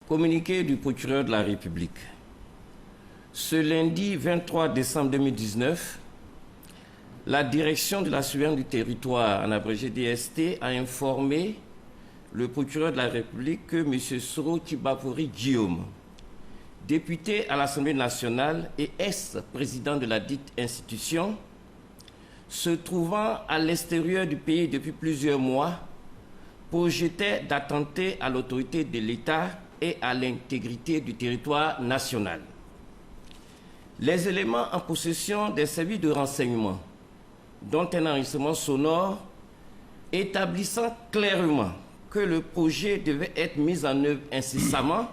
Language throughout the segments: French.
Communiqué du procureur de la République. Ce lundi 23 décembre 2019, la direction de la surveillance du territoire, en abrégé DST, a informé le procureur de la République que M. Soro Tibafori Guillaume, député à l'Assemblée nationale et ex-président de la dite institution, se trouvant à l'extérieur du pays depuis plusieurs mois, projetait d'attenter à l'autorité de l'État et à l'intégrité du territoire national. Les éléments en possession des services de renseignement, dont un enregistrement sonore établissant clairement que le projet devait être mis en œuvre incessamment,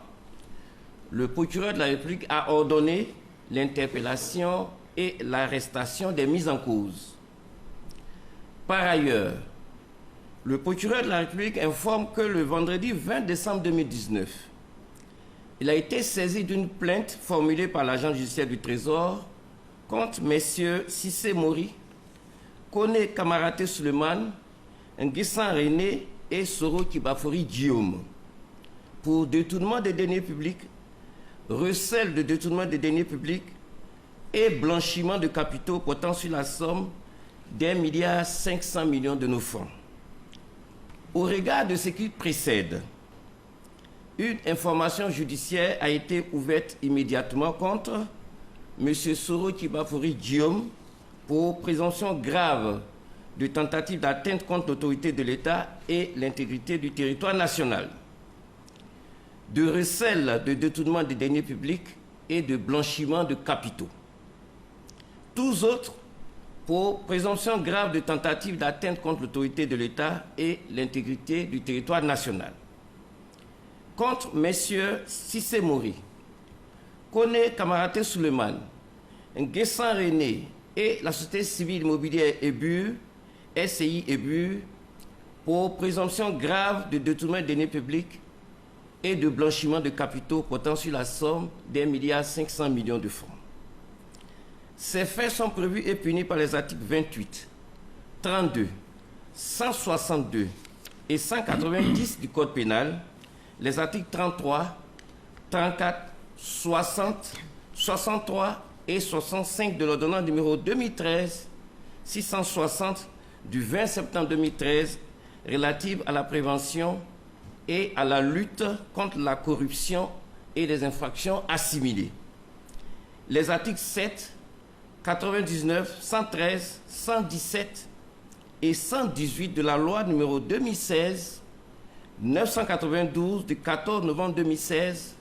le procureur de la République a ordonné l'interpellation et l'arrestation des mises en cause. Par ailleurs, le procureur de la République informe que le vendredi 20 décembre 2019, il a été saisi d'une plainte formulée par l'agent judiciaire du Trésor contre messieurs Cissé Mori, Kone Kamaraté Suleiman, Nguessan René et Soro Tibafori Guillaume pour détournement des deniers publics, recel de détournement des deniers publics et blanchiment de capitaux portant sur la somme d'1,5 milliard de nos francs. Au regard de ce qui précède, une information judiciaire a été ouverte immédiatement contre M. Soro Tibafori Guillaume pour présomption grave de tentative d'atteinte contre l'autorité de l'État et l'intégrité du territoire national, de recel de détournement des deniers publics et de blanchiment de capitaux. Tous autres pour présomption grave de tentative d'atteinte contre l'autorité de l'État et l'intégrité du territoire national. Contre messieurs Cissé Mori, Kone Kamaraté Suleiman, Nguessan René et la société civile immobilière EBUR, SCI EBUR, pour présomption grave de détournement des deniers publics et de blanchiment de capitaux portant sur la somme d'1,5 milliard de francs. Ces faits sont prévus et punis par les articles 28, 32, 162 et 190 du Code pénal, les articles 33, 34, 60, 63 et 65 de l'ordonnance numéro 2013-660 du 20 septembre 2013 relative à la prévention et à la lutte contre la corruption et les infractions assimilées. Les articles 7, 99, 113, 117 et 118 de la loi numéro 2016-992 du 14 novembre 2016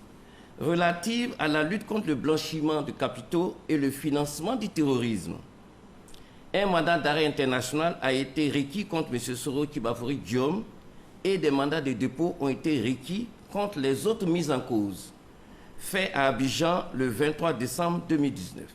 relative à la lutte contre le blanchiment de capitaux et le financement du terrorisme. Un mandat d'arrêt international a été requis contre M. Soro Tibafori Guillaume et des mandats de dépôt ont été requis contre les autres mises en cause, faits à Abidjan le 23 décembre 2019.